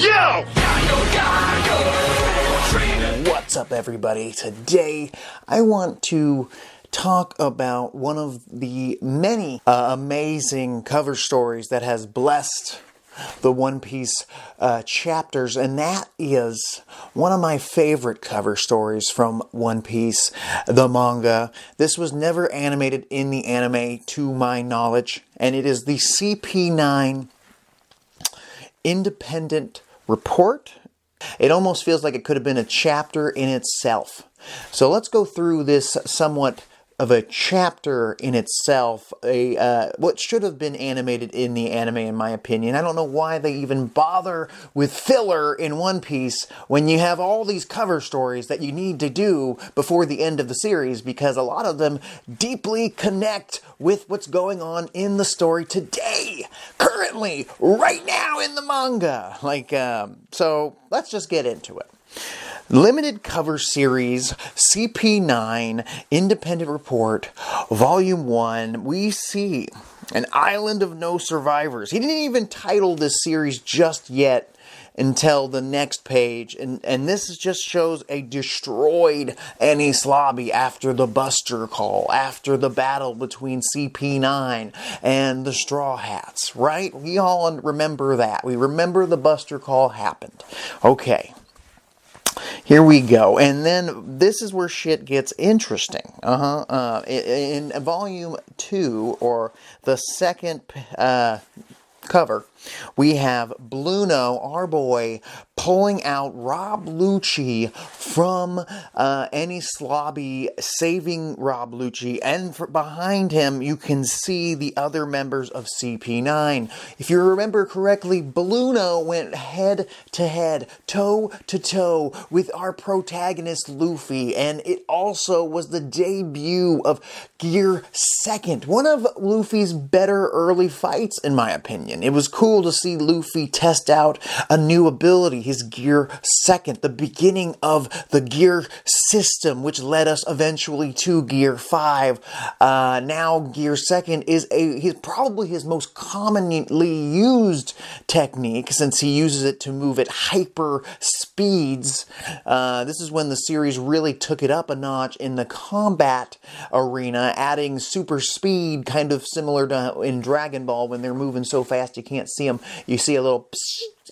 Yo! What's up, everybody? Today I want to talk about one of the many amazing cover stories that has blessed the One Piece chapters, and that is one of my favorite cover stories from One Piece, the manga. This was never animated in the anime, to my knowledge, and it is the CP9 Independent Report. It almost feels like it could have been a chapter in itself. So let's go through this somewhat of a chapter in itself, what should have been animated in the anime, in my opinion. I don't know why they even bother with filler in One Piece when you have all these cover stories that you need to do before the end of the series, because a lot of them deeply connect with what's going on in the story today, currently, right now in the manga. So let's just get into it. Limited cover series, CP9 Independent Report, Volume 1, we see an island of no survivors. He didn't even title this series just yet until the next page, and this just shows a destroyed Enies Lobby after the Buster Call, after the battle between CP9 and the Straw Hats, right? We all remember that. We remember the Buster Call happened. Okay. Here we go, and then this is where shit gets interesting. In Volume 2, or the second cover, we have Bluno, our boy, pulling out Rob Lucci from Enies Lobby, saving Rob Lucci, and behind him you can see the other members of CP9. If you remember correctly, Bluno went head to head, toe to toe with our protagonist Luffy, and it also was the debut of Gear Second, one of Luffy's better early fights, in my opinion. It was cool to see Luffy test out a new ability, his Gear Second, the beginning of the Gear system, which led us eventually to Gear 5. Now Gear Second is probably his most commonly used technique, since he uses it to move at hyper speeds. This is when the series really took it up a notch in the combat arena, adding super speed, kind of similar to in Dragon Ball when they're moving so fast you can't see them. You see a little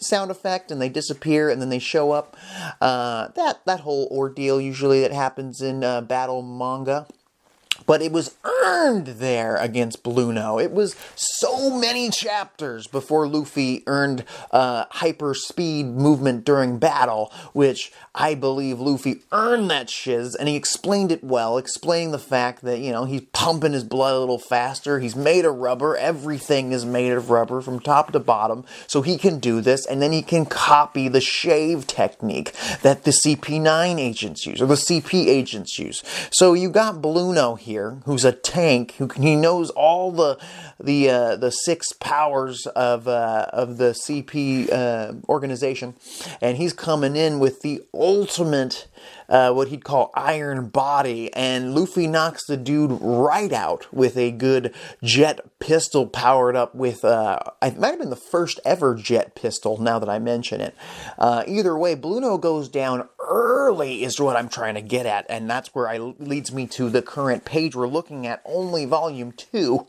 sound effect and they disappear and then they show up. That whole ordeal usually that happens in battle manga. But it was earned there against Bluno. It was so many chapters before Luffy earned hyper speed movement during battle, which I believe Luffy earned that shiz, and he explained it well, explaining the fact that, you know, he's pumping his blood a little faster, he's made of rubber, everything is made of rubber from top to bottom, so he can do this, and then he can copy the shave technique that the CP9 agents use, or the CP agents use. So you got Bluno here, who's a tank, he knows all the six powers of the CP organization, and he's coming in with the ultimate what he'd call iron body, and Luffy knocks the dude right out with a good jet pistol powered up with it might have been the first ever jet pistol, now that I mention it. Either way, Bluno goes down early is what I'm trying to get at, and that's where leads me to the current page we're looking at, only Volume 2.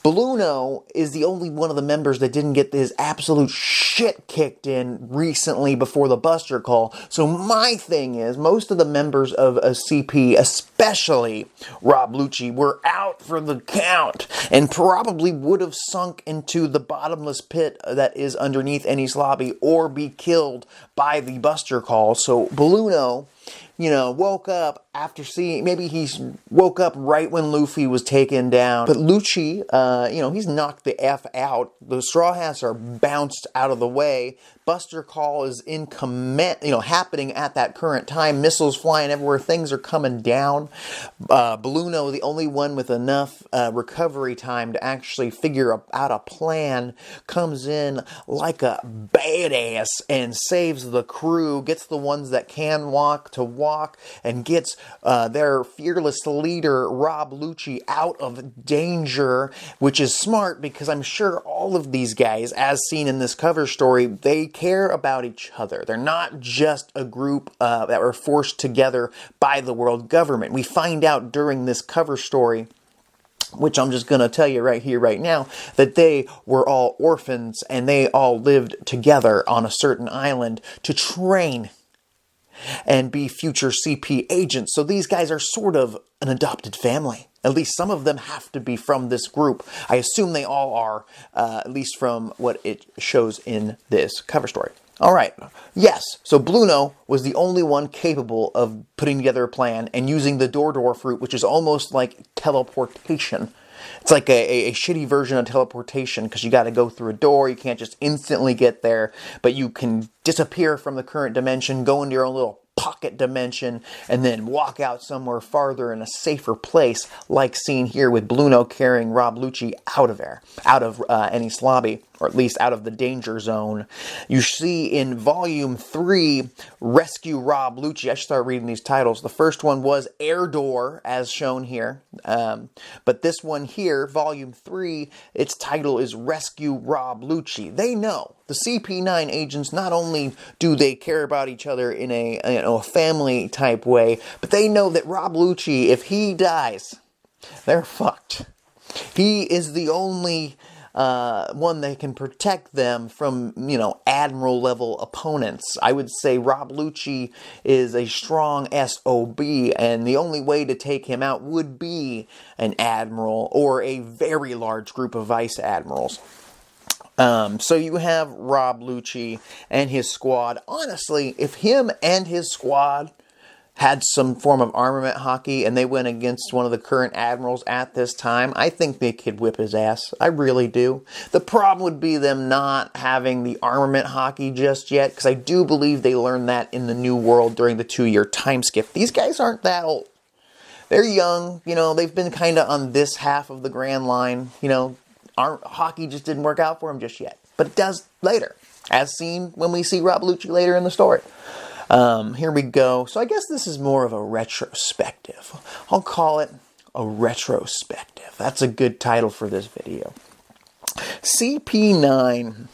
Bluno is the only one of the members that didn't get his absolute shit kicked in recently before the Buster Call. So my thing is, most of the members of a CP, especially Rob Lucci, were out for the count and probably would have sunk into the bottomless pit that is underneath Enies Lobby or be killed by the Buster Call. So Bluno, woke up after seeing, maybe he woke up right when Luffy was taken down. But Lucci, he's knocked the F out. The Straw Hats are bounced out of the way. Buster Call is happening at that current time. Missiles flying everywhere. Things are coming down. Bluno, the only one with enough recovery time to actually figure out a plan, comes in like a badass and saves the crew, gets the ones that can walk to walk, walk and gets their fearless leader, Rob Lucci, out of danger, which is smart because I'm sure all of these guys, as seen in this cover story, they care about each other. They're not just a group that were forced together by the world government. We find out during this cover story, which I'm just going to tell you right here, right now, that they were all orphans and they all lived together on a certain island to train and be future CP agents. So these guys are sort of an adopted family. At least some of them have to be from this group. I assume they all are, at least from what it shows in this cover story. All right, yes, so Bluno was the only one capable of putting together a plan and using the door fruit, which is almost like teleportation. It's like a shitty version of teleportation because you got to go through a door. You can't just instantly get there, but you can disappear from the current dimension, go into your own little pocket dimension, and then walk out somewhere farther in a safer place, like seen here with Bluno carrying Rob Lucci out of there, out of Enies Lobby, or at least out of the danger zone. You see in Volume 3, Rescue Rob Lucci. I should start reading these titles. The first one was Air Door, as shown here. But this one here, Volume 3, its title is Rescue Rob Lucci. They know. The CP9 agents, not only do they care about each other in a family type way, but they know that Rob Lucci, if he dies, they're fucked. He is the only one that can protect them from, admiral level opponents. I would say Rob Lucci is a strong SOB, and the only way to take him out would be an admiral or a very large group of vice admirals. So you have Rob Lucci and his squad. Honestly, if him and his squad had some form of armament hockey and they went against one of the current admirals at this time, I think they could whip his ass. I really do. The problem would be them not having the armament hockey just yet, because I do believe they learned that in the New World during the 2-year time skip. These guys aren't that old. They're young, they've been kind of on this half of the Grand Line, hockey just didn't work out for him just yet. But it does later, as seen when we see Rob Lucci later in the story. Here we go. So I guess this is more of a retrospective. I'll call it a retrospective. That's a good title for this video. CP9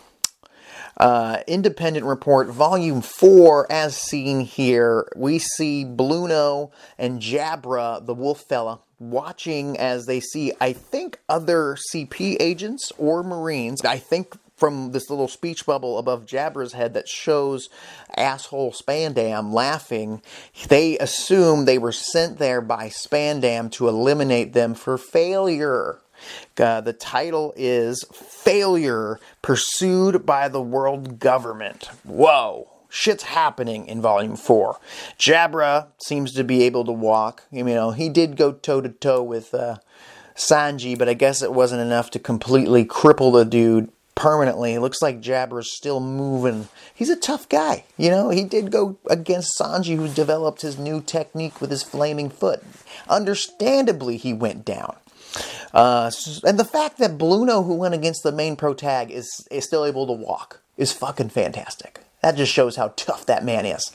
Independent Report, Volume 4, as seen here. We see Bluno and Jabra, the wolf fella, watching as they see, I think, other CP agents or Marines. I think from this little speech bubble above Jabra's head that shows asshole Spandam laughing, they assume they were sent there by Spandam to eliminate them for failure. The title is Failure Pursued by the World Government. Whoa. Shit's happening in Volume 4. Jabra seems to be able to walk. He did go toe-to-toe with Sanji, but I guess it wasn't enough to completely cripple the dude permanently. It looks like Jabra's still moving. He's a tough guy. He did go against Sanji, who developed his new technique with his flaming foot. Understandably, he went down. And the fact that Bluno, who went against the main protag, is still able to walk is fucking fantastic. That just shows how tough that man is.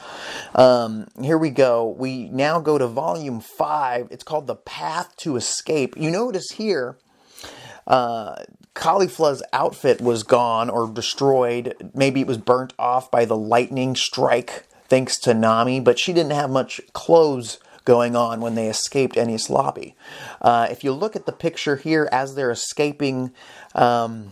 Here we go. We now go to Volume 5. It's called The Path to Escape. You notice here, Caulifla's outfit was gone or destroyed. Maybe it was burnt off by the lightning strike, thanks to Nami, but she didn't have much clothes going on when they escaped Enies Lobby. If you look at the picture here as they're escaping, how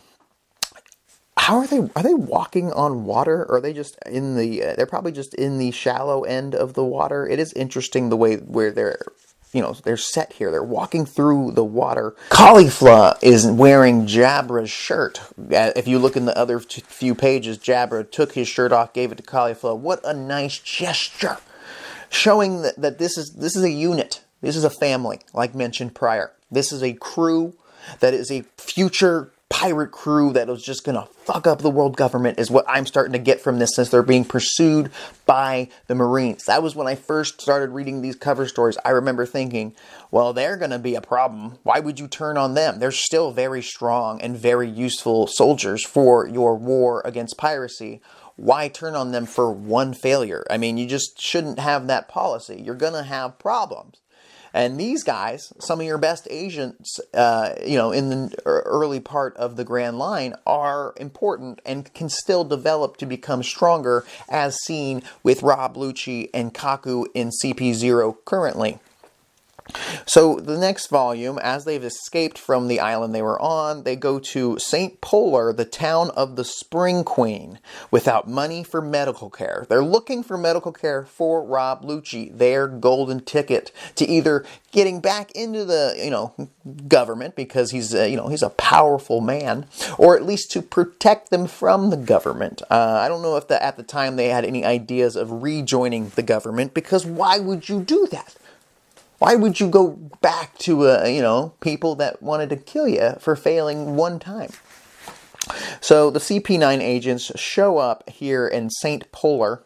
are they walking on water? Or are they just in the, they're probably just in the shallow end of the water. It is interesting the way where they're set here. They're walking through the water. Caulifla is wearing Jabra's shirt. If you look in the other few pages, Jabra took his shirt off, gave it to Caulifla. What a nice gesture. Showing that this is a unit. This is a family, like mentioned prior. This is a crew that is a future pirate crew that was just going to fuck up the world government, is what I'm starting to get from this, since they're being pursued by the Marines. That was when I first started reading these cover stories. I remember thinking, well, they're going to be a problem. Why would you turn on them? They're still very strong and very useful soldiers for your war against piracy. why turn on them for one failure? I mean, you just shouldn't have that policy. You're going to have problems. And these guys, some of your best agents, in the early part of the Grand Line, are important and can still develop to become stronger, as seen with Rob Lucci and Kaku in CP0 currently. So the next volume, as they've escaped from the island they were on, they go to St. Polar, the town of the Spring Queen, without money for medical care. They're looking for medical care for Rob Lucci, their golden ticket to either getting back into the, government, because he's a powerful man, or at least to protect them from the government. I don't know if at the time they had any ideas of rejoining the government, because why would you do that? Why would you go back to, people that wanted to kill you for failing one time? So the CP9 agents show up here in St. Polar,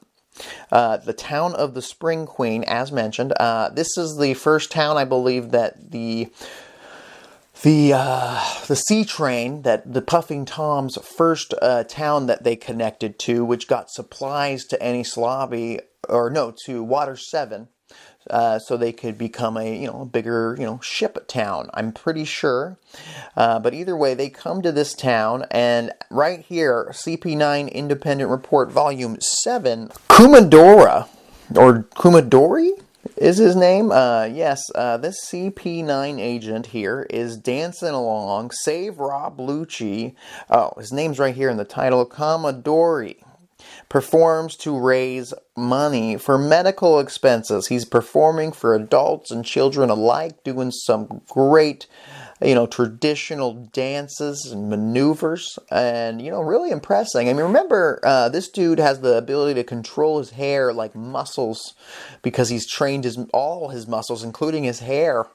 the town of the Spring Queen, as mentioned. This is the first town, I believe, that the sea train, that the Puffing Tom's first town that they connected to, which got supplies to Enies Lobby, to Water 7. So they could become a bigger ship town, I'm pretty sure. But either way, they come to this town, and right here, CP9 Independent Report Volume 7, Kumadora, or Kumadori is his name. Yes, this CP9 agent here is dancing along, save Rob Lucci. Oh, his name's right here in the title, Kumadori. Performs to raise money for medical expenses. He's performing for adults and children alike, doing some great, traditional dances and maneuvers, and, really impressing. I mean, remember, this dude has the ability to control his hair like muscles, because he's trained all his muscles, including his hair,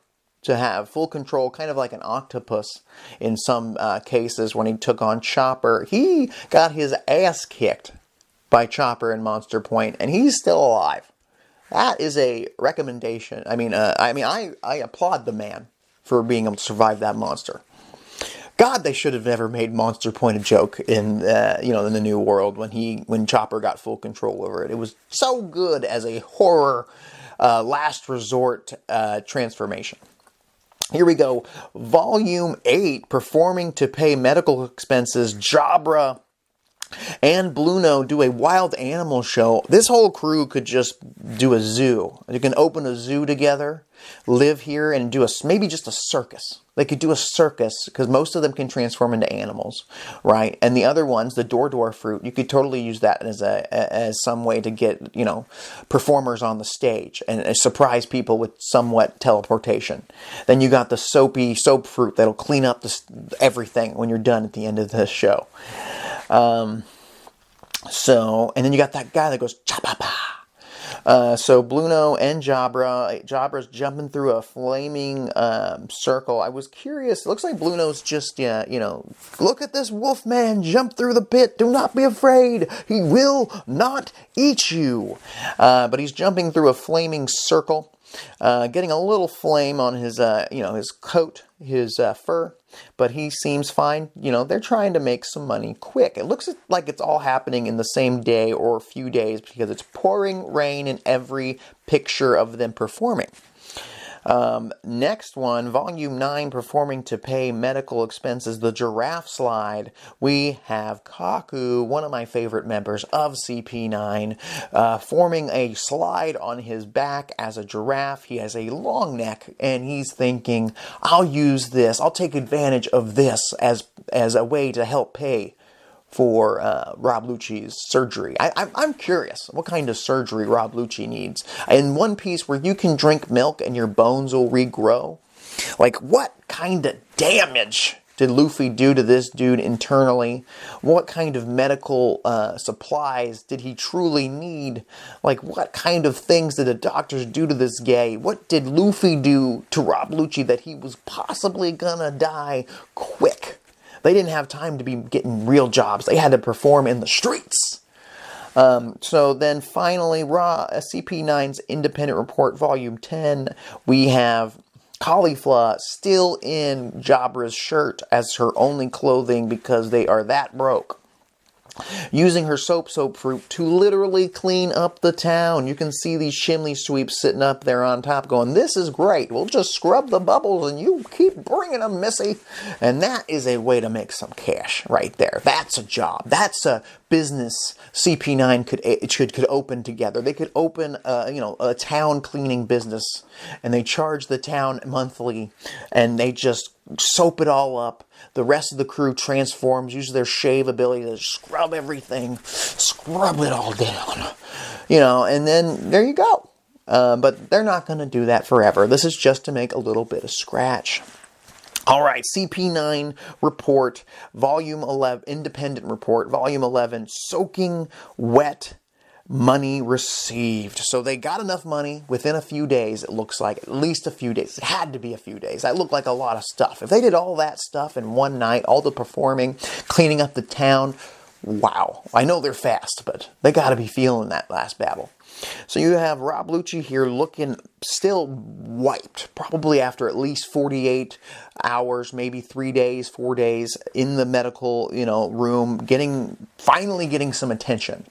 to have full control, kind of like an octopus in some cases. When he took on Chopper, he got his ass kicked by Chopper and Monster Point, and he's still alive. That is a recommendation. I applaud the man for being able to survive that monster. God, they should have never made Monster Point a joke in the New World when Chopper got full control over it. It was so good as a horror last resort transformation. Here we go. Volume 8, Performing to Pay Medical Expenses, Jabra and Bluno do a wild animal show. This whole crew could just do a zoo. You can open a zoo together, live here, and do maybe just a circus. They could do a circus, because most of them can transform into animals, right? And the other ones, the Door fruit, you could totally use that as some way to get, performers on the stage and surprise people with somewhat teleportation. Then you got the soap fruit that'll clean up everything when you're done at the end of the show. And then you got that guy that goes cha-pa-pa. So Bluno and Jabra's jumping through a flaming circle. I was curious. It looks like Bluno's just, look at this wolf man jump through the pit. Do not be afraid. He will not eat you. But he's jumping through a flaming circle, getting a little flame on his, his coat, his fur. But he seems fine. They're trying to make some money quick. It looks like it's all happening in the same day or a few days, because it's pouring rain in every picture of them performing. Next one, Volume 9, Performing to Pay Medical Expenses, the Giraffe Slide. We have Kaku, one of my favorite members of CP9, forming a slide on his back as a giraffe. He has a long neck, and he's thinking, I'll use this. I'll take advantage of this as a way to help pay for Rob Lucci's surgery. I'm curious what kind of surgery Rob Lucci needs. In One Piece, where you can drink milk and your bones will regrow, like, what kind of damage did Luffy do to this dude internally? What kind of medical supplies did he truly need? Like, what kind of things did the doctors do to this guy? What did Luffy do to Rob Lucci that he was possibly gonna die quick? They didn't have time to be getting real jobs. They had to perform in the streets. So then finally, CP9's Independent Report Volume 10, we have Caulifla still in Jabra's shirt as her only clothing, because they are that broke. using her soap fruit to literally clean up the town. You can see these chimney sweeps sitting up there on top going, this is great. We'll just scrub the bubbles and you keep bringing them, missy. And that is a way to make some cash right there. That's a job. That's a business CP9 could open together. They could open a town cleaning business, and they charge the town monthly, and they just soap it all up. The rest of the crew transforms, uses their shave ability to scrub everything, scrub it all down, and then there you go. But they're not going to do that forever. This is just to make a little bit of scratch. All right, CP9 Report, Volume 11, Independent Report, Volume 11, Soaking Wet Money Received. So they got enough money within a few days, it looks like. At least a few days. It had to be a few days. That looked like a lot of stuff. If they did all that stuff in one night, all the performing, cleaning up the town, wow. I know they're fast, but they got to be feeling that last battle. So you have Rob Lucci here looking still wiped, probably after at least 48 hours, maybe 3 days, 4 days in the medical, room, finally getting some attention.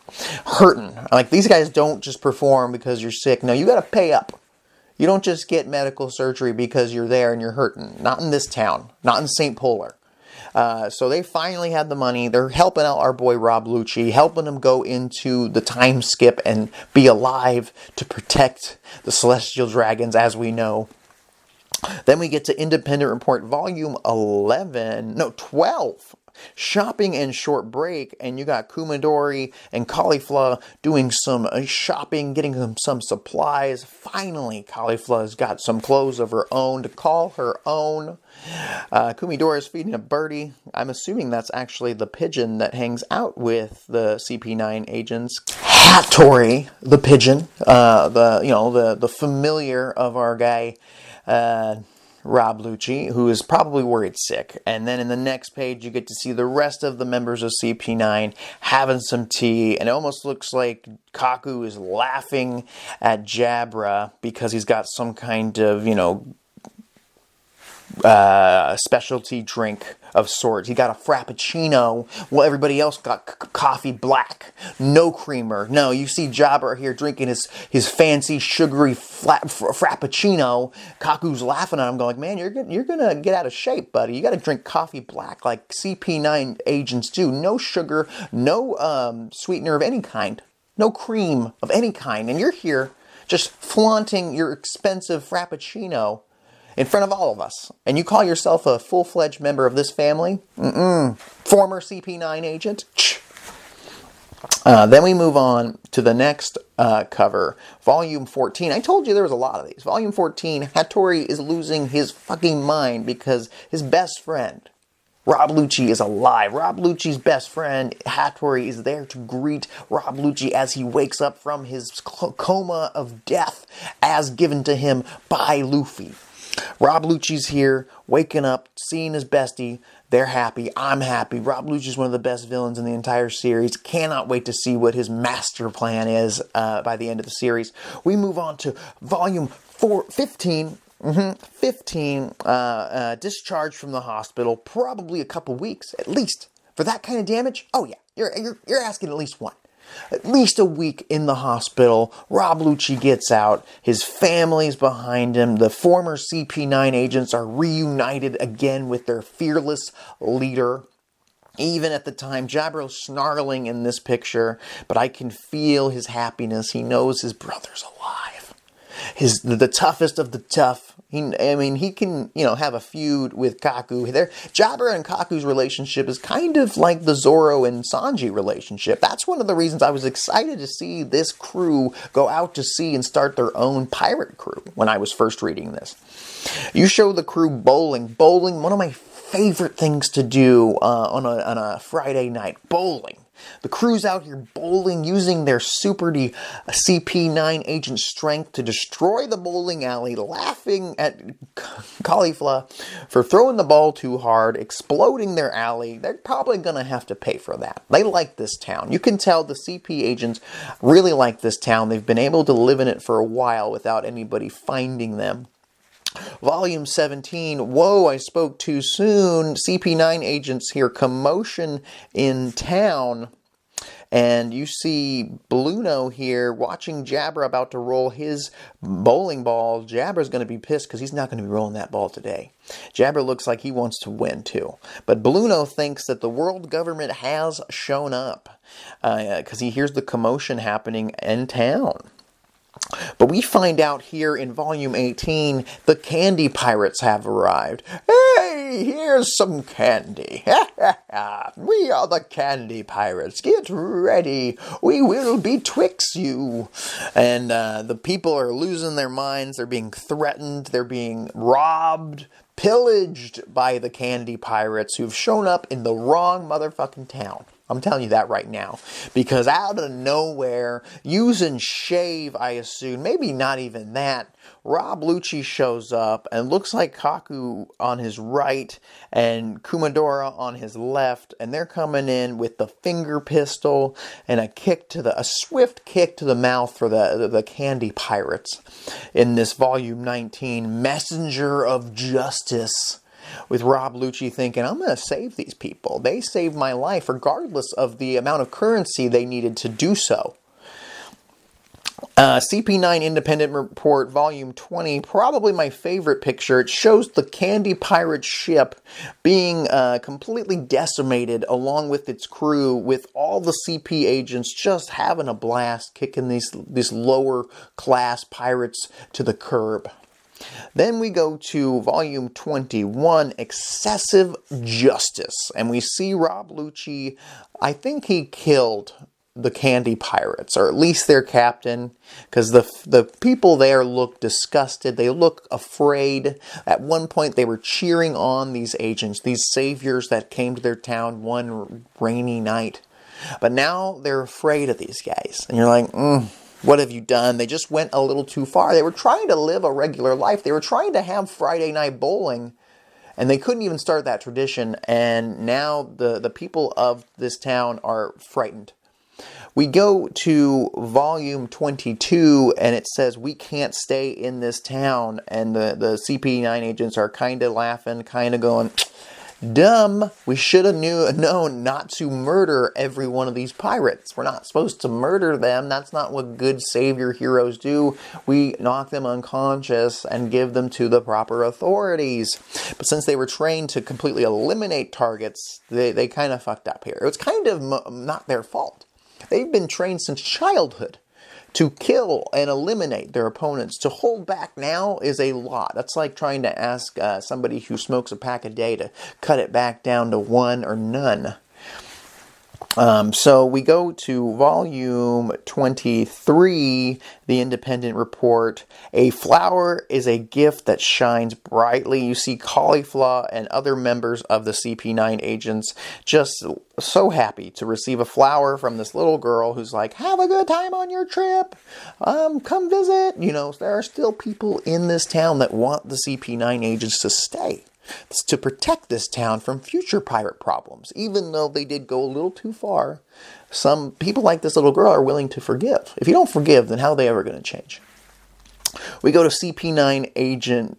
Hurting. Like, these guys don't just perform because you're sick. No, you got to pay up. You don't just get medical surgery because you're there and you're hurting. Not in this town. Not in St. Polar. So they finally had the money. They're helping out our boy Rob Lucci, helping him go into the time skip and be alive to protect the Celestial Dragons, as we know. Then we get to Independent Report, Volume 12. Shopping and Short Break, and you got Kumadori and Caulifla doing some shopping, getting them some supplies. Finally, Caulifla's got some clothes of her own to call her own. Kumadori is feeding a birdie. I'm assuming that's actually the pigeon that hangs out with the CP9 agents. Hattori, the pigeon, the familiar of our guy, Rob Lucci, who is probably worried sick. And then in the next page, you get to see the rest of the members of CP9 having some tea. And it almost looks like Kaku is laughing at Jabra because he's got some kind of, specialty drink of sorts. He got a frappuccino, while everybody else got coffee black, no creamer. No, you see Jabra here drinking his fancy sugary frappuccino. Kaku's laughing at him, going, "Man, you're gonna get out of shape, buddy. You got to drink coffee black like CP9 agents do. No sugar, no sweetener of any kind, no cream of any kind, and you're here just flaunting your expensive frappuccino in front of all of us. And you call yourself a full-fledged member of this family? Former CP9 agent? Then we move on to the next cover, Volume 14. I told you there was a lot of these. Volume 14, Hattori is losing his fucking mind because his best friend, Rob Lucci, is alive. Rob Lucci's best friend, Hattori, is there to greet Rob Lucci as he wakes up from his coma of death as given to him by Luffy. Rob Lucci's here, waking up, seeing his bestie. They're happy. I'm happy. Rob Lucci's one of the best villains in the entire series. Cannot wait to see what his master plan is by the end of the series. We move on to Volume 15. 15. Discharged from the hospital. Probably a couple weeks, at least. For that kind of damage? Oh, yeah. You're asking at least one. At least a week in the hospital. Rob Lucci gets out. His family's behind him. The former CP9 agents are reunited again with their fearless leader. Even at the time, Jabro's snarling in this picture, but I can feel his happiness. He knows his brother's alive. The toughest of the tough. He can, have a feud with Kaku. Jabra and Kaku's relationship is kind of like the Zoro and Sanji relationship. That's one of the reasons I was excited to see this crew go out to sea and start their own pirate crew when I was first reading this. You show the crew bowling. Bowling, one of my favorite things to do on a Friday night. Bowling. The crew's out here bowling, using their super CP9 agent strength to destroy the bowling alley, laughing at Caulifla for throwing the ball too hard, exploding their alley. They're probably going to have to pay for that. They like this town. You can tell the CP agents really like this town. They've been able to live in it for a while without anybody finding them. Volume 17, whoa, I spoke too soon. CP9 agents here, commotion in town. And you see Bluno here watching Jabra about to roll his bowling ball. Jabra's going to be pissed because he's not going to be rolling that ball today. Jabra looks like he wants to win too. But Bluno thinks that the world government has shown up because he hears the commotion happening in town. But we find out here in Volume 18, the candy pirates have arrived. Hey, here's some candy. We are the candy pirates. Get ready. We will betwixt you. And the people are losing their minds. They're being threatened. They're being robbed, pillaged by the candy pirates who've shown up in the wrong motherfucking town. I'm telling you that right now. Because out of nowhere, using shave, I assume, maybe not even that, Rob Lucci shows up and looks like Kaku on his right and Kumadora on his left. And they're coming in with the finger pistol and a swift kick to the mouth for the candy pirates in this Volume 19, Messenger of Justice. With Rob Lucci thinking, I'm going to save these people. They saved my life regardless of the amount of currency they needed to do so. CP9 Independent Report, Volume 20, probably my favorite picture. It shows the Candy Pirate ship being completely decimated along with its crew, with all the CP agents just having a blast, kicking these lower class pirates to the curb. Then we go to Volume 21, Excessive Justice, and we see Rob Lucci. I think he killed the candy pirates, or at least their captain, because the people there look disgusted. They look afraid. At one point, they were cheering on these agents, these saviors that came to their town one rainy night. But now they're afraid of these guys, and you're like, what have you done? They just went a little too far. They were trying to live a regular life. They were trying to have Friday night bowling, and they couldn't even start that tradition. And now the people of this town are frightened. We go to Volume 22, and it says, we can't stay in this town. And the CP9 agents are kind of laughing, kind of going, dumb. We should have known not to murder every one of these pirates. We're not supposed to murder them. That's not what good savior heroes do. We knock them unconscious and give them to the proper authorities. But since they were trained to completely eliminate targets, they kind of fucked up here. It was kind of not their fault. They've been trained since childhood to kill and eliminate their opponents. To hold back now is a lot. That's like trying to ask somebody who smokes a pack a day to cut it back down to one or none. So we go to Volume 23, the Independent Report. A flower is a gift that shines brightly. You see Caulifla and other members of the CP9 agents just so happy to receive a flower from this little girl who's like, have a good time on your trip. Come visit. You know, there are still people in this town that want the CP9 agents to stay, to protect this town from future pirate problems. Even though they did go a little too far, some people like this little girl are willing to forgive. If you don't forgive, then how are they ever going to change? We go to CP9 Agent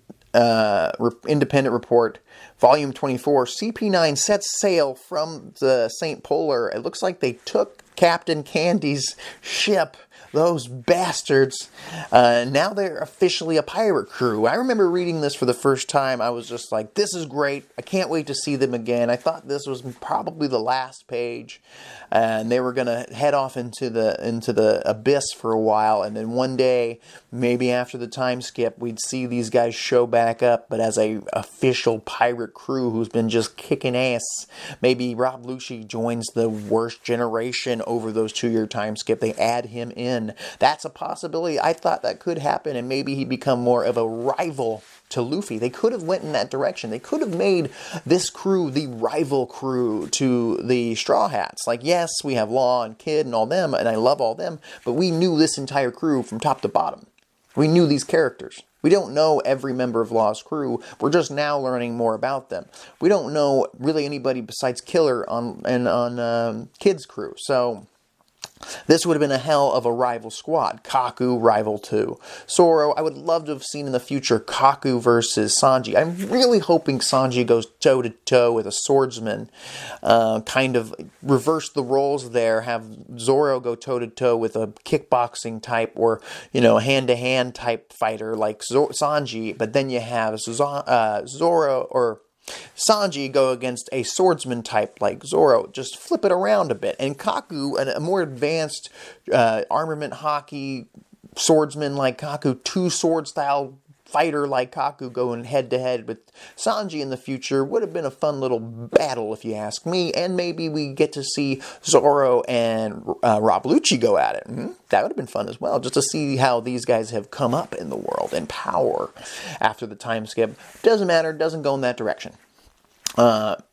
Independent Report, Volume 24. CP9 sets sail from the St. Polar. It looks like they took Captain Candy's ship. Those bastards. Now they're officially a pirate crew. I remember reading this for the first time. I was just like, this is great. I can't wait to see them again. I thought this was probably the last page. And they were going to head off into the abyss for a while. And then one day, maybe after the time skip, we'd see these guys show back up. But as a official pirate crew who's been just kicking ass. Maybe Rob Lucci joins the worst generation over those 2-year time skip. They add him in. That's a possibility. I thought that could happen, and maybe he'd become more of a rival to Luffy. They could have went in that direction. They could have made this crew the rival crew to the Straw Hats. Like, yes, we have Law and Kid and all them, and I love all them, but we knew this entire crew from top to bottom. We knew these characters. We don't know every member of Law's crew. We're just now learning more about them. We don't know really anybody besides Killer on Kid's crew. So This would have been a hell of a rival squad. Kaku, rival 2. Zoro, I would love to have seen in the future Kaku versus Sanji. I'm really hoping Sanji goes toe-to-toe with a swordsman. Kind of reverse the roles there. Have Zoro go toe-to-toe with a kickboxing type or, a hand-to-hand type fighter like Sanji. But then you have Zoro or Sanji go against a swordsman type like Zoro. Just flip it around a bit. And Kaku, a more advanced armament hockey swordsman like Kaku, two-sword style fighter like Kaku going head-to-head with Sanji in the future would have been a fun little battle, if you ask me. And maybe we get to see Zoro and Rob Lucci go at it. That would have been fun as well, just to see how these guys have come up in the world in power after the time skip. Doesn't matter, doesn't go in that direction.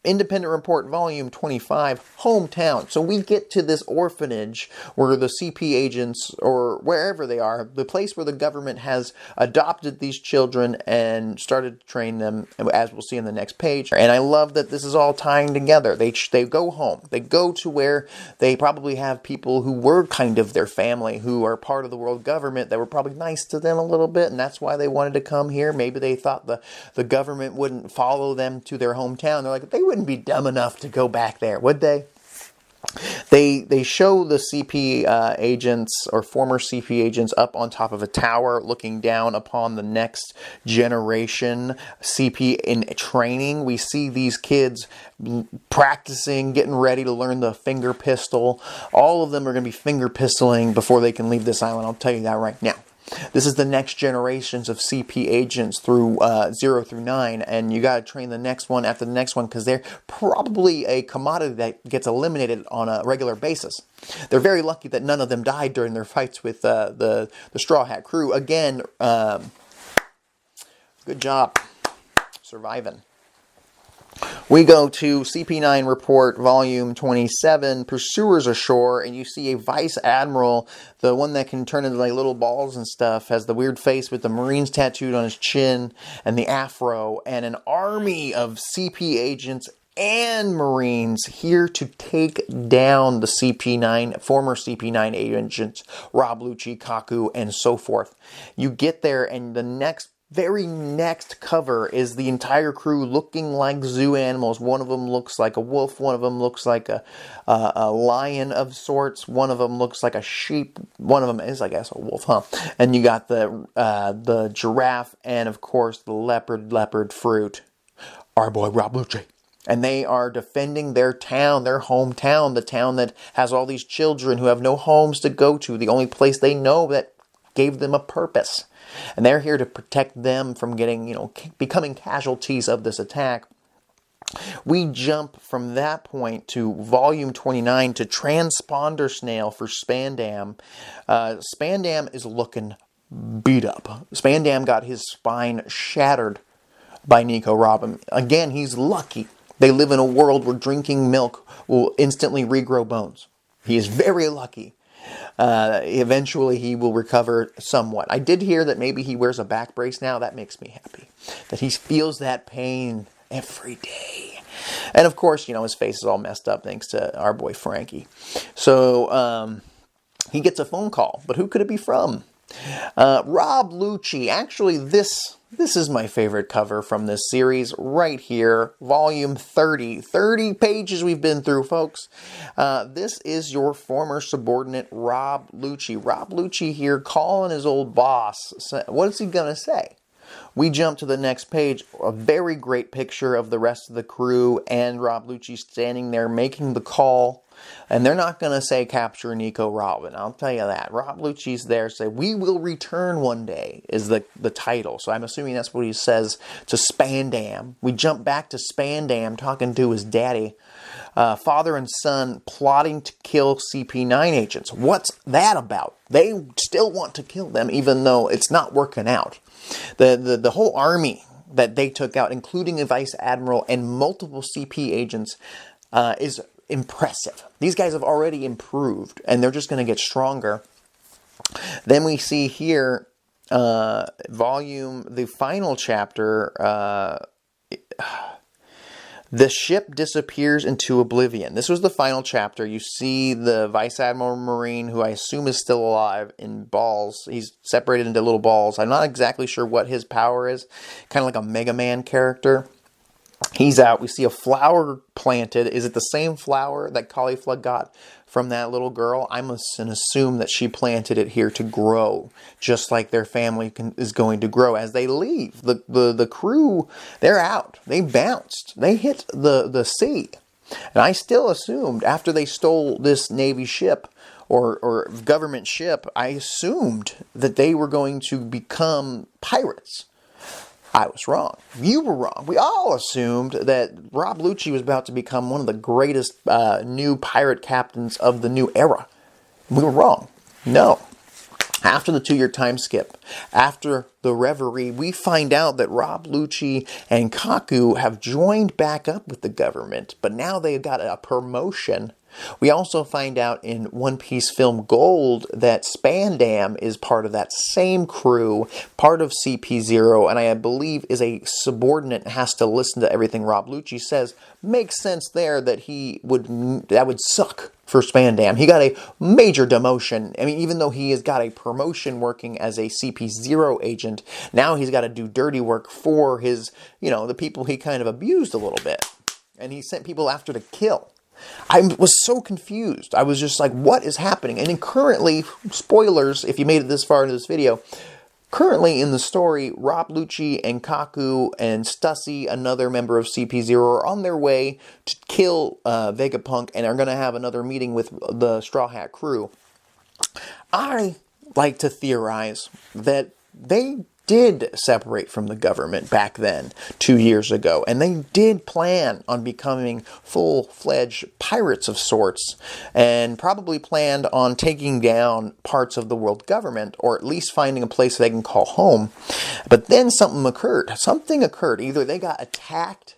Independent Report, Volume 25, Hometown. So we get to this orphanage where the CP agents, or wherever they are, the place where the government has adopted these children and started to train them, as we'll see in the next page. And I love that this is all tying together. They go home. They go to where they probably have people who were kind of their family, who are part of the world government, that were probably nice to them a little bit, and that's why they wanted to come here. Maybe they thought the government wouldn't follow them to their hometown. They're like, they wouldn't be dumb enough to go back there, would they? They show the CP agents, or former CP agents, up on top of a tower looking down upon the next generation CP in training. We see these kids practicing, getting ready to learn the finger pistol. All of them are going to be finger pistoling before they can leave this island. I'll tell you that right now. This is the next generations of CP agents through 0 through 9, and you got to train the next one after the next one because they're probably a commodity that gets eliminated on a regular basis. They're very lucky that none of them died during their fights with the Straw Hat crew. Again, good job surviving. We go to CP9 Report, Volume 27, Pursuers Ashore, and you see a Vice Admiral, the one that can turn into like little balls and stuff, has the weird face with the Marines tattooed on his chin and the afro, and an army of CP agents and Marines here to take down the CP9, former CP9 agents, Rob Lucci, Kaku, and so forth. You get there, and the very next cover is the entire crew looking like zoo animals. One of them looks like a wolf. One of them looks like a lion of sorts. One of them looks like a sheep. One of them is, I guess, a wolf, huh? And you got the giraffe and, of course, the leopard fruit. Our boy Rob Lucci. And they are defending their town, their hometown, the town that has all these children who have no homes to go to, the only place they know that gave them a purpose. And they're here to protect them from becoming casualties of this attack. We jump from that point to Volume 29 to Transponder Snail for Spandam. Spandam is looking beat up. Spandam got his spine shattered by Nico Robin. Again, he's lucky. They live in a world where drinking milk will instantly regrow bones. He is very lucky. Eventually he will recover somewhat. I did hear that maybe he wears a back brace now. That makes me happy. That he feels that pain every day. And of course, his face is all messed up thanks to our boy Frankie. So he gets a phone call. But who could it be from? Rob Lucci. Actually, this is my favorite cover from this series right here. Volume 30. 30 pages we've been through, folks. This is your former subordinate, Rob Lucci. Rob Lucci here calling his old boss. What is he going to say? We jump to the next page. A very great picture of the rest of the crew and Rob Lucci standing there making the call. And they're not going to say capture Nico Robin. I'll tell you that. Rob Lucci's there say, we will return one day is the title. So I'm assuming that's what he says to Spandam. We jump back to Spandam talking to his daddy. Father and son plotting to kill CP9 agents. What's that about? They still want to kill them even though it's not working out. The whole army that they took out, including a Vice Admiral and multiple CP agents, is impressive. These guys have already improved, and they're just going to get stronger. Then we see here, the final chapter, The ship disappears into oblivion. This was the final chapter. You see the Vice Admiral Marine, who I assume is still alive, in balls. He's separated into little balls. I'm not exactly sure what his power is. Kind of like a Mega Man character. He's out. We see a flower planted. Is it the same flower that Caulifla got from that little girl? I must assume that she planted it here to grow, just like their family is going to grow as they leave. The crew, they're out. They bounced. They hit the sea. And I still assumed after they stole this Navy ship or government ship, I assumed that they were going to become pirates. I was wrong. You were wrong. We all assumed that Rob Lucci was about to become one of the greatest new pirate captains of the new era. We were wrong. No. After the 2-year time skip, after the reverie, we find out that Rob Lucci and Kaku have joined back up with the government, but now they've got a promotion. We also find out in One Piece Film Gold that Spandam is part of that same crew, part of CP0, and I believe is a subordinate and has to listen to everything Rob Lucci says. Makes sense there that that would suck for Spandam. He got a major demotion. I mean, even though he has got a promotion working as a CP0 agent, now he's got to do dirty work for his, the people he kind of abused a little bit. And he sent people after to kill. I was so confused. I was just like, what is happening? And then currently, spoilers, if you made it this far into this video, currently in the story, Rob Lucci and Kaku and Stussy, another member of CP0, are on their way to kill Vegapunk and are going to have another meeting with the Straw Hat crew. I like to theorize that they did separate from the government back then, 2 years ago, and they did plan on becoming full-fledged pirates of sorts, and probably planned on taking down parts of the world government, or at least finding a place they can call home. But then something occurred. Either they got attacked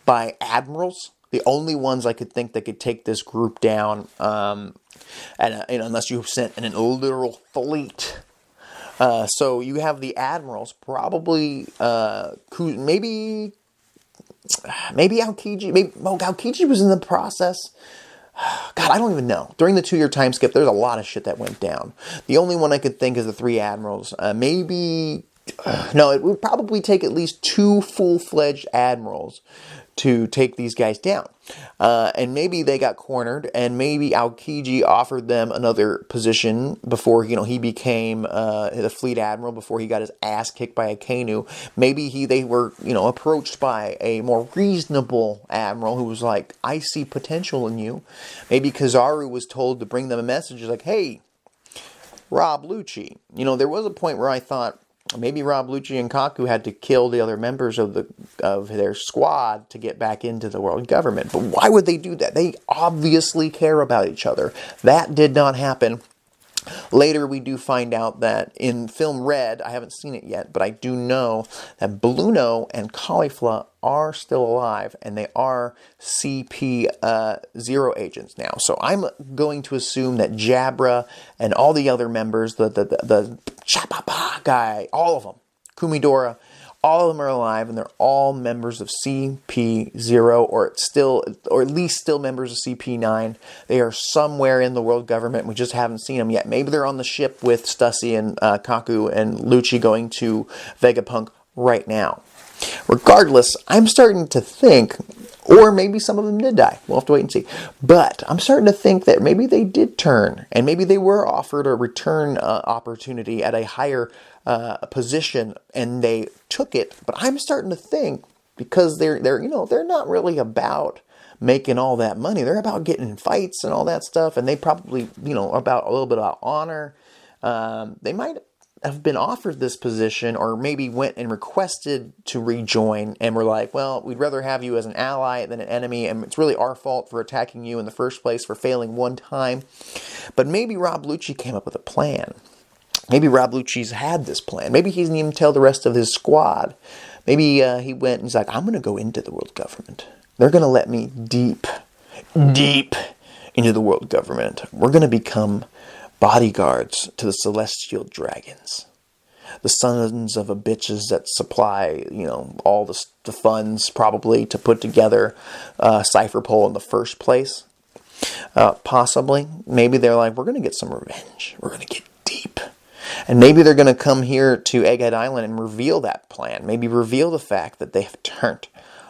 by admirals, the only ones I could think that could take this group down, and unless you sent in a literal fleet. So you have the admirals, probably, maybe Aokiji, Aokiji was in the process. God, I don't even know. During the 2-year time skip, there's a lot of shit that went down. The only one I could think is the 3 admirals. No, it would probably take at least 2 full-fledged admirals to take these guys down. And maybe they got cornered, and maybe Aokiji offered them another position before, he became the fleet admiral, before he got his ass kicked by a Akainu. Maybe they were, approached by a more reasonable admiral who was like, I see potential in you. Maybe Kizaru was told to bring them a message like, hey, Rob Lucci. There was a point where I thought, maybe Rob Lucci and Kaku had to kill the other members of their squad to get back into the world government. But why would they do that? They obviously care about each other. That did not happen. Later, we do find out that in film Red, I haven't seen it yet, but I do know that Bluno and Caulifla are still alive, and they are CP0 agents now. So I'm going to assume that Jabra and all the other members, the Chapapa guy, all of them, Kumidora, all of them are alive, and they're all members of CP0, or at least still members of CP9. They are somewhere in the world government. We just haven't seen them yet. Maybe they're on the ship with Stussy and Kaku and Lucci going to Vegapunk right now. Regardless, I'm starting to think, or maybe some of them did die. We'll have to wait and see. But I'm starting to think that maybe they did turn, and maybe they were offered a return opportunity at a higher position, and they took it. But I'm starting to think, because they're not really about making all that money. They're about getting in fights and all that stuff, and they probably about a little bit about honor. They might have been offered this position, or maybe went and requested to rejoin, and were like, well, we'd rather have you as an ally than an enemy, and it's really our fault for attacking you in the first place, for failing one time. But maybe Rob Lucci came up with a plan. Maybe Rob Lucci's had this plan. Maybe he didn't even tell the rest of his squad. Maybe he went and he's like, I'm going to go into the world government. They're going to let me deep into the world government. We're going to become bodyguards to the celestial dragons. the sons of a bitches that supply, you know, all the funds probably to put together Cypher Pole in the first place. Possibly. Maybe they're like, we're going to get some revenge. We're going to get deep. And maybe they're going to come here to Egghead Island and reveal that plan. Maybe reveal the fact that they have turned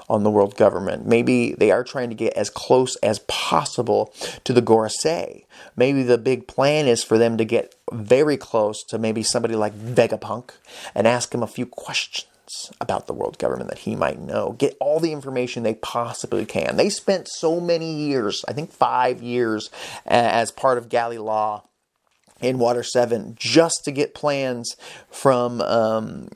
on the world government. Maybe they are trying to get as close as possible to the Gorosei. Maybe the big plan is for them to get very close to maybe somebody like Vegapunk and ask him a few questions about the world government that he might know. Get all the information they possibly can. They spent so many years, I think 5 years, as part of Galley Law in Water 7 just to get plans from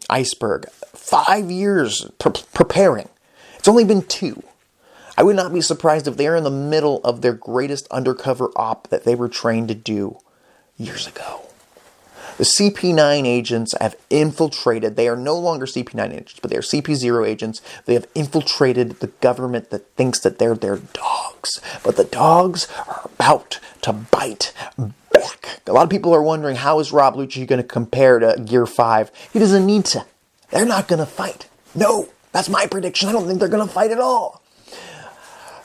Iceberg. 5 years preparing. It's only been 2. I would not be surprised if they're in the middle of their greatest undercover op that they were trained to do years ago. The CP9 agents have infiltrated. They are no longer CP9 agents, but they are CP0 agents. They have infiltrated the government that thinks that they're their dogs. But the dogs are about to bite back. A lot of people are wondering, how is Rob Lucci going to compare to Gear 5? He doesn't need to. They're not going to fight. No, that's my prediction. I don't think they're going to fight at all.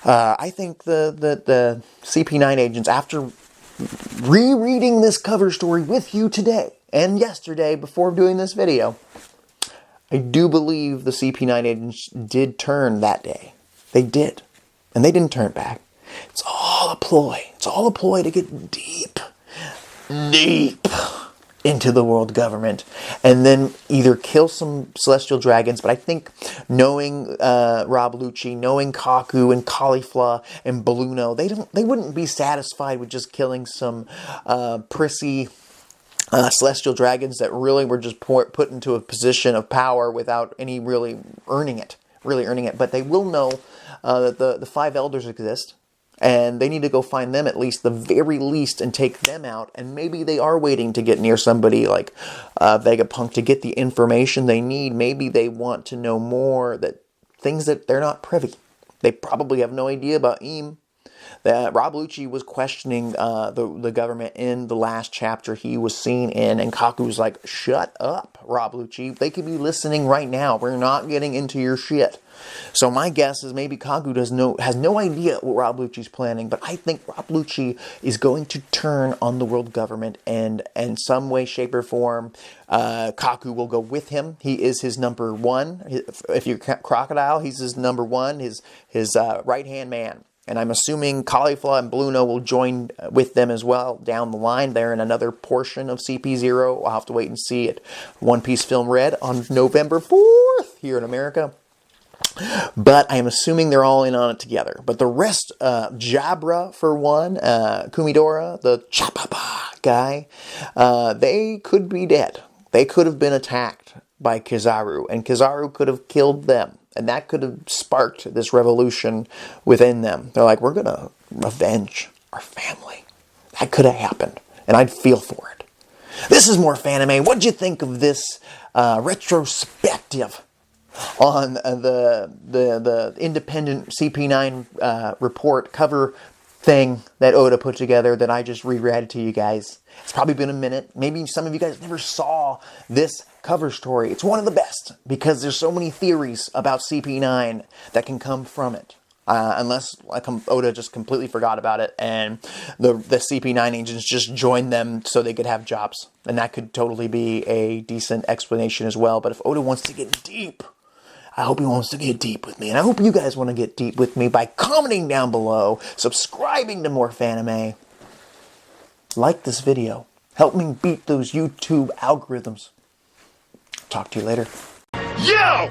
I think the CP9 agents, after rereading this cover story with you today and yesterday before doing this video, I do believe the CP9 agents did turn that day. They did. And they didn't turn back. It's all a ploy. It's all a ploy to get deep into the world government and then either kill some celestial dragons. But I think knowing Rob Lucci, knowing Kaku and Caulifla and Balluno, they wouldn't be satisfied with just killing some prissy celestial dragons that really were just put into a position of power without any really earning it. But they will know that the 5 elders exist. And they need to go find them at least, the very least, and take them out. And maybe they are waiting to get near somebody like Vegapunk to get the information they need. Maybe they want to know more, that things that they're not privy. They probably have no idea about Eam. Rob Lucci was questioning the government in the last chapter he was seen in, and Kaku was like, shut up, Rob Lucci. They could be listening right now. We're not getting into your shit. So my guess is maybe Kaku has no idea what Rob Lucci's planning, but I think Rob Lucci is going to turn on the world government, and in some way, shape, or form, Kaku will go with him. He is his number 1. If you're Crocodile, he's his number 1, his right-hand man. And I'm assuming Caulifla and Balluno will join with them as well down the line. They're in another portion of CP0. I'll have to wait and see it. One Piece Film Red on November 4th here in America. But I am assuming they're all in on it together. But the rest, Jabra for one, Kumidora, the Chapapa guy, they could be dead. They could have been attacked by Kizaru, and Kizaru could have killed them. And that could have sparked this revolution within them. They're like, we're going to revenge our family. That could have happened. And I'd feel for it. This is more Fanime. What'd you think of this retrospective on the independent CP9 report cover thing that Oda put together that I just reread to you guys? It's probably been a minute. Maybe some of you guys never saw this cover story. It's one of the best because there's so many theories about CP9 that can come from it. Unless Oda just completely forgot about it and the CP9 agents just joined them so they could have jobs. And that could totally be a decent explanation as well. But if Oda wants to get deep, I hope he wants to get deep with me. And I hope you guys want to get deep with me by commenting down below, subscribing to more Fanime. Like this video. Help me beat those YouTube algorithms. Talk to you later. Yo!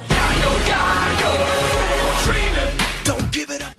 Don't give it